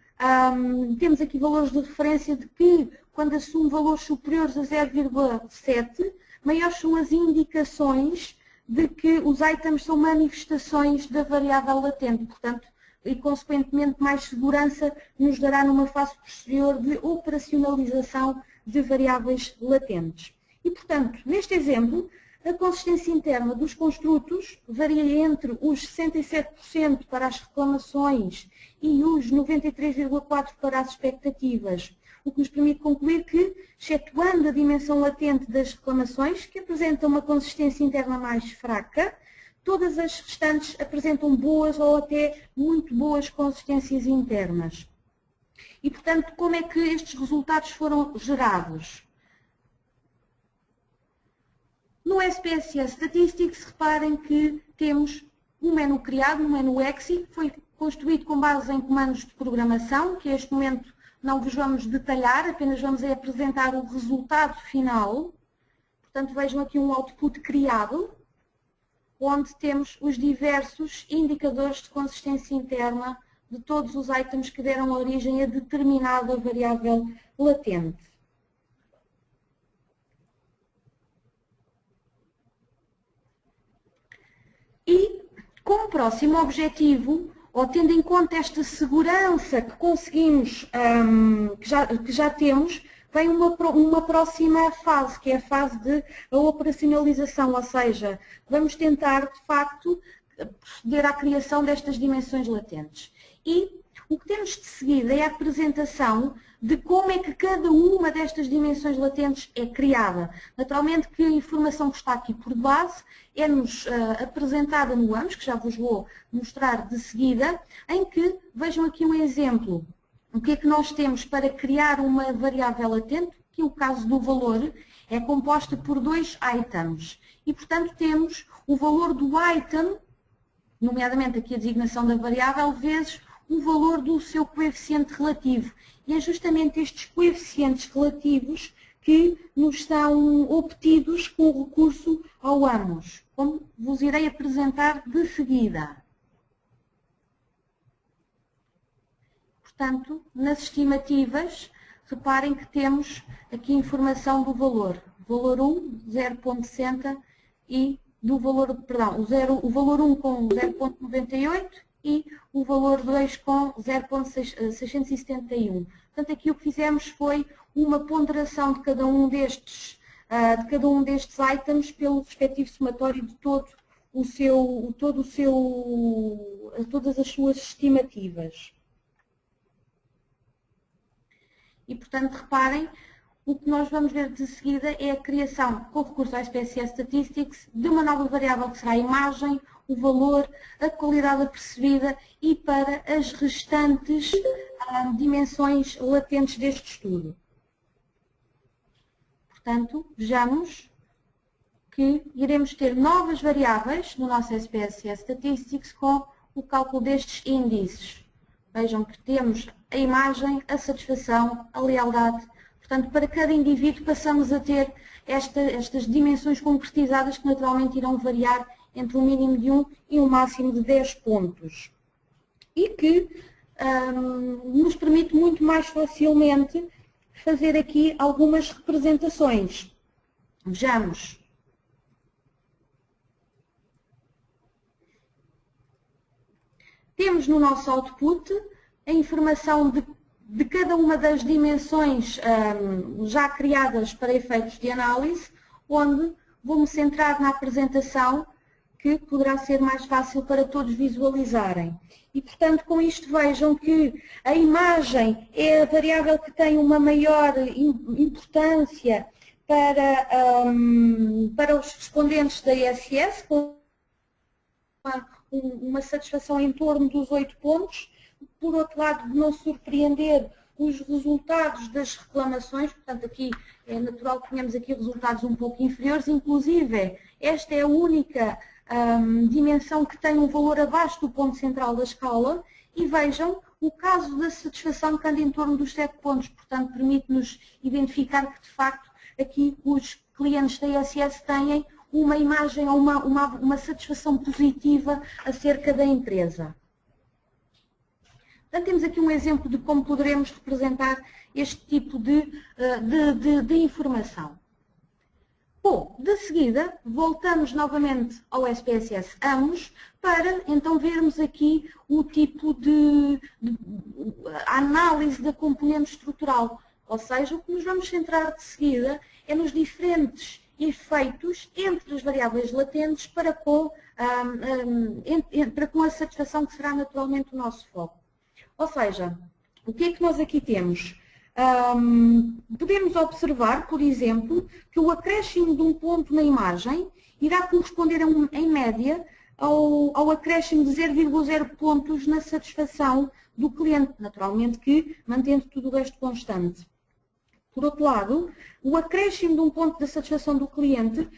temos aqui valores de referência de que, quando assume valores superiores a 0,7, maiores são as indicações de que os itens são manifestações da variável latente. Portanto, e consequentemente mais segurança nos dará numa fase posterior de operacionalização de variáveis latentes. E, portanto, neste exemplo, a consistência interna dos construtos varia entre os 67% para as reclamações e os 93,4% para as expectativas, o que nos permite concluir que, excetuando a dimensão latente das reclamações, que apresentam uma consistência interna mais fraca, todas as restantes apresentam boas ou até muito boas consistências internas. E, portanto, como é que estes resultados foram gerados? No SPSS Statistics, reparem que temos um menu criado, um menu EXI, que foi construído com base em comandos de programação, que neste momento não vos vamos detalhar, apenas vamos apresentar o resultado final. Portanto, vejam aqui um output criado, onde temos os diversos indicadores de consistência interna de todos os itens que deram origem a determinada variável latente. E, como próximo objetivo, ou tendo em conta esta segurança que conseguimos, que já temos, vem uma próxima fase, que é a fase de operacionalização, ou seja, vamos tentar, de facto, proceder à criação destas dimensões latentes. E o que temos de seguida é a apresentação de como é que cada uma destas dimensões latentes é criada. Naturalmente que a informação que está aqui por base é-nos apresentada no AMS, que já vos vou mostrar de seguida, em que, vejam aqui um exemplo. O que é que nós temos para criar uma variável latente, que o caso do valor é composta por 2 items. E, portanto, temos o valor do item, nomeadamente aqui a designação da variável, vezes o valor do seu coeficiente relativo. E é justamente estes coeficientes relativos que nos são obtidos com o recurso ao AMOS, como vos irei apresentar de seguida. Portanto, nas estimativas, reparem que temos aqui a informação do valor. Valor 1, 0,60 e do valor, perdão, o valor 1 com 0,98 e o valor 2 com 0,671. Portanto, aqui o que fizemos foi uma ponderação de cada um destes itens pelo respectivo somatório de todas as suas estimativas. E, portanto, reparem, o que nós vamos ver de seguida é a criação, com recurso ao SPSS Statistics, de uma nova variável que será a imagem, o valor, a qualidade apercebida e para as restantes dimensões latentes deste estudo. Portanto, vejamos que iremos ter novas variáveis no nosso SPSS Statistics com o cálculo destes índices. Vejam que temos a imagem, a satisfação, a lealdade. Portanto, para cada indivíduo passamos a ter estas dimensões concretizadas que naturalmente irão variar entre um mínimo de 1 e um máximo de 10 pontos. E que nos permite muito mais facilmente fazer aqui algumas representações. Vejamos. Temos no nosso output a informação de cada uma das dimensões já criadas para efeitos de análise, onde vou-me centrar na apresentação, que poderá ser mais fácil para todos visualizarem. E, portanto, com isto vejam que a imagem é a variável que tem uma maior importância para os respondentes da ISS, com uma satisfação em torno dos 8 pontos. Por outro lado, de não surpreender os resultados das reclamações, portanto aqui é natural que tenhamos aqui resultados um pouco inferiores, inclusive esta é a única dimensão que tem um valor abaixo do ponto central da escala e vejam o caso da satisfação que anda em torno dos 7 pontos, portanto permite-nos identificar que de facto aqui os clientes da ISS têm uma imagem ou uma satisfação positiva acerca da empresa. Portanto, temos aqui um exemplo de como poderemos representar este tipo de informação. Bom, de seguida, voltamos novamente ao SPSS AMOS para então vermos aqui o tipo de análise da componente estrutural. Ou seja, o que nos vamos centrar de seguida é nos diferentes efeitos entre as variáveis latentes para com a satisfação que será naturalmente o nosso foco. Ou seja, o que é que nós aqui temos? Podemos observar, por exemplo, que o acréscimo de um ponto na imagem irá corresponder em média ao acréscimo de 0,0 pontos na satisfação do cliente, naturalmente que mantendo tudo o resto constante. Por outro lado, o acréscimo de um ponto da satisfação do cliente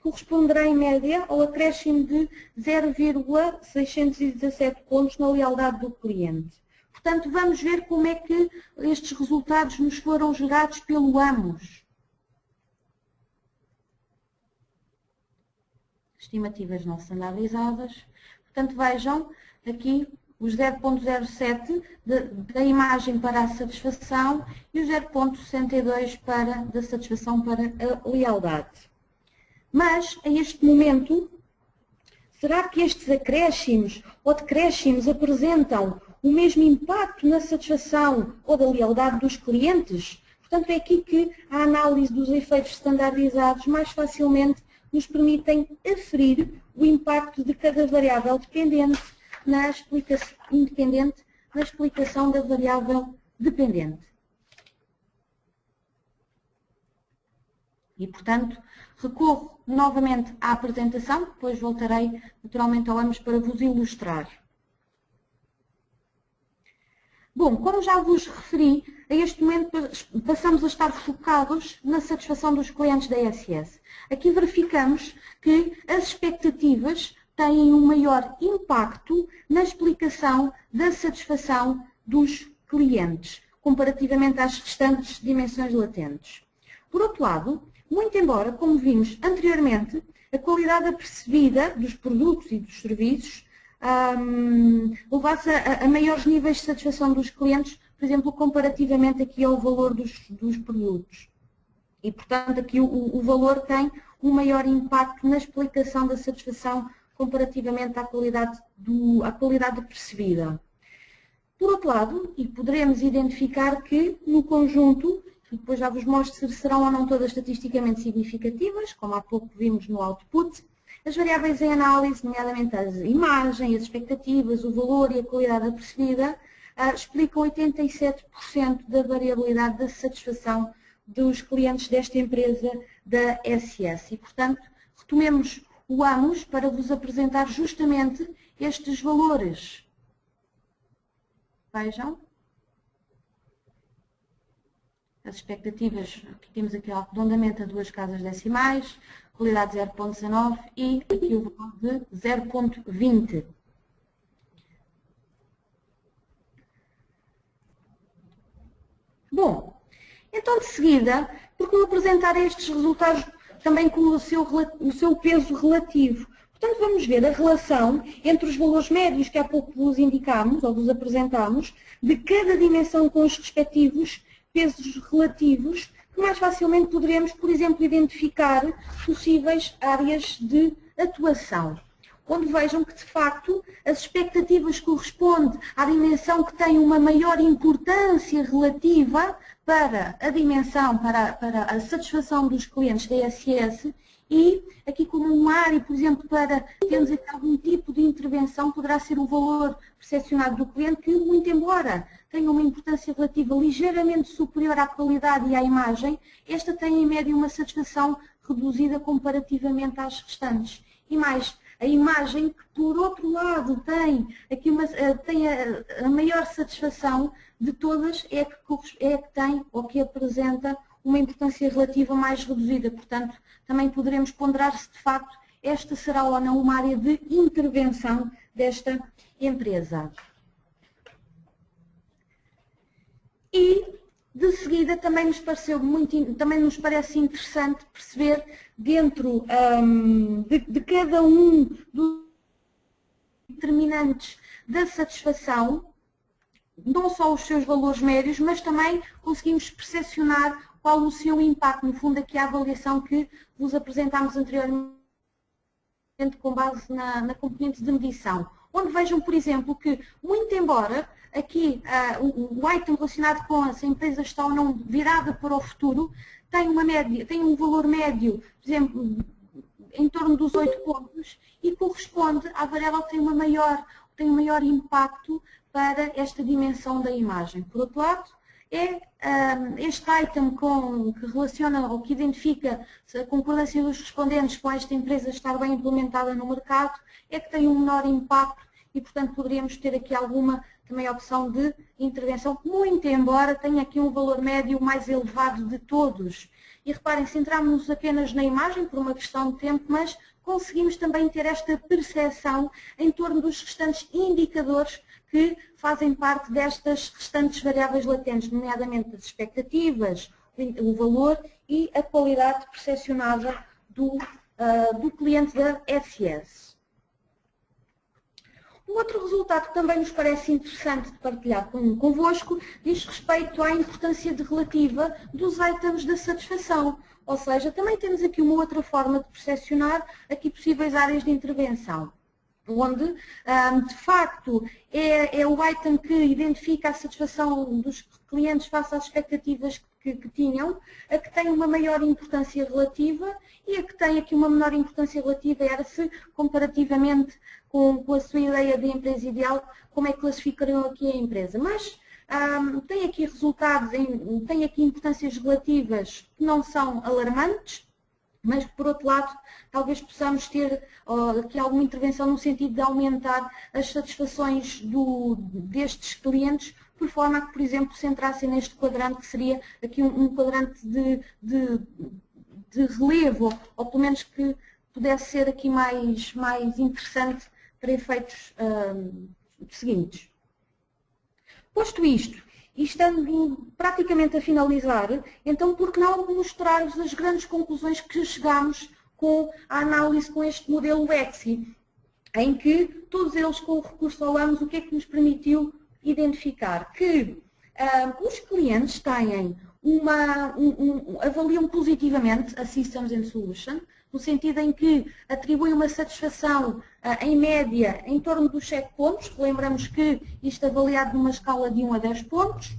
corresponderá em média ao acréscimo de 0,617 pontos na lealdade do cliente. Portanto, vamos ver como é que estes resultados nos foram gerados pelo AMOS. Estimativas não standardizadas. Portanto, vejam aqui os 0,07 da imagem para a satisfação e o 0,62 da satisfação para a lealdade. Mas, a este momento, será que estes acréscimos ou decréscimos apresentam o mesmo impacto na satisfação ou da lealdade dos clientes? Portanto, é aqui que a análise dos efeitos standardizados mais facilmente nos permitem aferir o impacto de cada variável independente na explicação da variável dependente. E, portanto, recorro novamente à apresentação, depois voltarei naturalmente ao AMOS para vos ilustrar. Bom, como já vos referi, a este momento passamos a estar focados na satisfação dos clientes da SS. Aqui verificamos que as expectativas têm um maior impacto na explicação da satisfação dos clientes, comparativamente às restantes dimensões latentes. Por outro lado, muito embora, como vimos anteriormente, a qualidade apercebida dos produtos e dos serviços levasse a maiores níveis de satisfação dos clientes, por exemplo, comparativamente aqui ao valor dos produtos. E, portanto, aqui o valor tem um maior impacto na explicação da satisfação comparativamente à qualidade apercebida. Por outro lado, e poderemos identificar que, no conjunto, e depois já vos mostro se serão ou não todas estatisticamente significativas, como há pouco vimos no output, as variáveis em análise, nomeadamente as imagens, as expectativas, o valor e a qualidade apercebida, explicam 87% da variabilidade da satisfação dos clientes desta empresa da SS. E, portanto, retomemos o AMOS para vos apresentar justamente estes valores. Vejam. As expectativas, aqui temos aqui o arredondamento a 2 casas decimais, qualidade 0,19 e aqui o valor de 0,20. Bom, então de seguida, porque vou apresentar estes resultados também com o seu peso relativo. Portanto, vamos ver a relação entre os valores médios que há pouco vos indicámos, ou vos apresentámos, de cada dimensão com os respectivos pesos relativos, que mais facilmente poderemos, por exemplo, identificar possíveis áreas de atuação. Onde vejam que, de facto, as expectativas correspondem à dimensão que tem uma maior importância relativa para a dimensão, para a satisfação dos clientes da SS, e aqui como uma área, por exemplo, para termos aqui algum tipo de intervenção, poderá ser o valor percepcionado do cliente, que, muito embora tenha uma importância relativa ligeiramente superior à qualidade e à imagem, esta tem em média uma satisfação reduzida comparativamente às restantes. E mais, a imagem que, por outro lado, tem aqui a maior satisfação de todas é que tem ou que apresenta uma importância relativa mais reduzida. Portanto, também poderemos ponderar se de facto esta será ou não uma área de intervenção desta empresa. E, de seguida, também nos parece interessante perceber dentro de cada um dos determinantes da satisfação, não só os seus valores médios, mas também conseguimos percepcionar qual o seu impacto, no fundo, aqui a avaliação que vos apresentámos anteriormente com base na componente de medição. Onde vejam, por exemplo, que, muito embora aqui o item relacionado com se a empresa está ou não virada para o futuro, tem um valor médio, por exemplo, em torno dos 8 pontos e corresponde à variável que tem um maior impacto para esta dimensão da imagem. Por outro lado, este item que relaciona ou que identifica a concordância dos respondentes com esta empresa estar bem implementada no mercado, é que tem um menor impacto e, portanto, poderíamos ter aqui alguma também opção de intervenção, muito embora tenha aqui um valor médio mais elevado de todos. E reparem, centramos-nos apenas na imagem por uma questão de tempo, mas conseguimos também ter esta percepção em torno dos restantes indicadores que fazem parte destas restantes variáveis latentes, nomeadamente as expectativas, o valor e a qualidade percepcionada do cliente da SS. Um outro resultado que também nos parece interessante de partilhar convosco diz respeito à importância relativa dos itens da satisfação. Ou seja, também temos aqui uma outra forma de percepcionar aqui possíveis áreas de intervenção, onde, de facto, é o item que identifica a satisfação dos clientes face às expectativas que tinham, a que tem uma maior importância relativa e a que tem aqui uma menor importância relativa era-se comparativamente com a sua ideia de empresa ideal, como é que classificariam aqui a empresa. Mas tem aqui resultados, tem aqui importâncias relativas que não são alarmantes, mas por outro lado, talvez possamos ter aqui alguma intervenção no sentido de aumentar as satisfações destes clientes, por forma a que, por exemplo, se entrassem neste quadrante, que seria aqui um quadrante de relevo, ou pelo menos que pudesse ser aqui mais interessante para efeitos seguintes. Posto isto, e estando praticamente a finalizar, então por que não mostrar-vos as grandes conclusões que chegámos com a análise com este modelo EXI, em que todos eles com o recurso ao AMS, o que é que nos permitiu identificar? Que os clientes têm avaliam positivamente a Systems and Solutions, no sentido em que atribuem uma satisfação em média em torno dos 7 pontos, que lembramos que isto é avaliado numa escala de 1 a 10 pontos.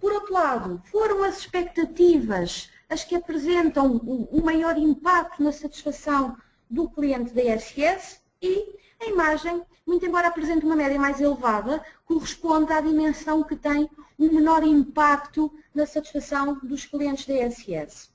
Por outro lado, foram as expectativas as que apresentam o maior impacto na satisfação do cliente da SS e a imagem, muito embora apresente uma média mais elevada, corresponde à dimensão que tem um menor impacto na satisfação dos clientes da SS.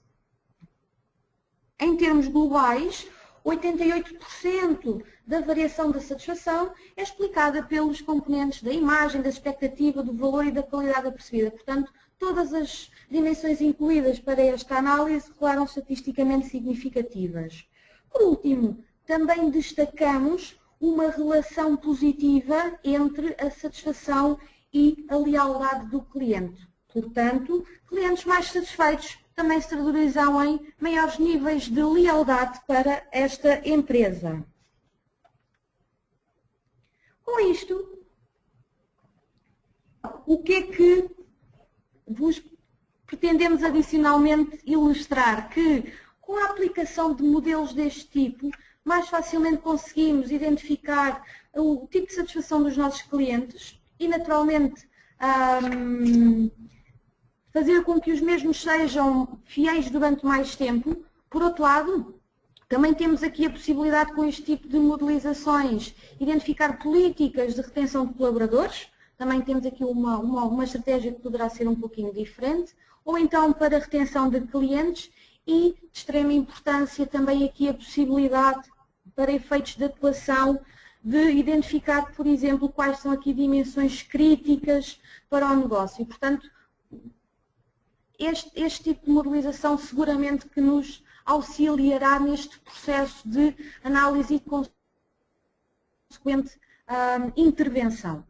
Em termos globais, 88% da variação da satisfação é explicada pelos componentes da imagem, da expectativa, do valor e da qualidade apercebida. Portanto, todas as dimensões incluídas para esta análise revelaram estatisticamente significativas. Por último, também destacamos uma relação positiva entre a satisfação e a lealdade do cliente. Portanto, clientes mais satisfeitos também se traduzirão em maiores níveis de lealdade para esta empresa. Com isto, o que é que vos pretendemos adicionalmente ilustrar? Que com a aplicação de modelos deste tipo, mais facilmente conseguimos identificar o tipo de satisfação dos nossos clientes e, naturalmente, fazer com que os mesmos sejam fiéis durante mais tempo. Por outro lado, também temos aqui a possibilidade, com este tipo de modelizações, identificar políticas de retenção de colaboradores. Também temos aqui uma estratégia que poderá ser um pouquinho diferente. Ou então para retenção de clientes e, de extrema importância, também aqui a possibilidade, para efeitos de atuação, de identificar, por exemplo, quais são aqui dimensões críticas para o negócio. Portanto, este tipo de modelização seguramente que nos auxiliará neste processo de análise e consequente intervenção.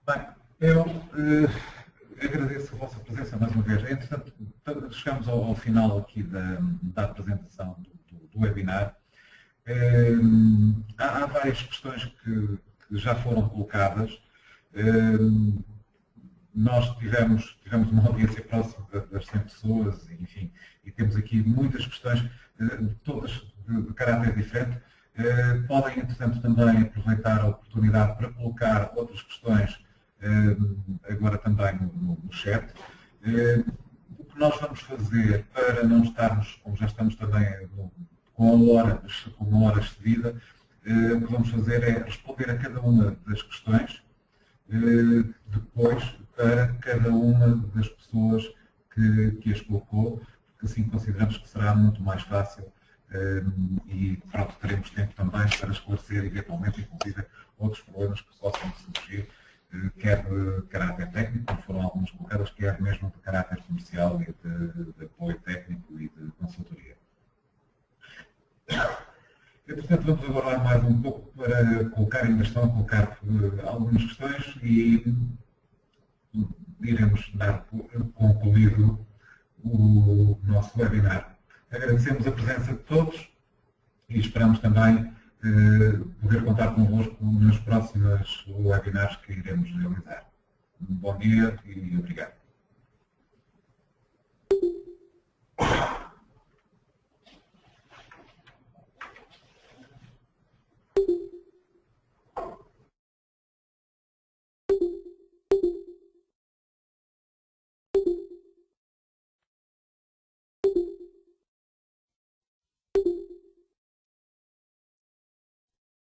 Bem, eu agradeço a vossa presença mais uma vez. Entretanto, chegamos ao final aqui da apresentação do webinar. Há várias questões que já foram colocadas. Nós tivemos uma audiência próxima das 100 pessoas, enfim, e temos aqui muitas questões, todas de caráter diferente. Podem, entretanto, também aproveitar a oportunidade para colocar outras questões agora também no chat. O que nós vamos fazer para não estarmos, como já estamos também com uma hora excedida, o que vamos fazer é responder a cada uma das questões, depois para cada uma das pessoas que as colocou, porque assim consideramos que será muito mais fácil e pronto, teremos tempo também para esclarecer eventualmente, inclusive, outros problemas que possam surgir, quer de caráter técnico, como foram algumas colocadas, quer mesmo de caráter comercial e de apoio técnico e de consultoria. Portanto, vamos aguardar mais um pouco para colocar, ainda estão a colocar algumas questões e iremos dar concluído o nosso webinar. Agradecemos a presença de todos e esperamos também poder contar convosco nos próximos webinars que iremos realizar. Um bom dia e obrigado.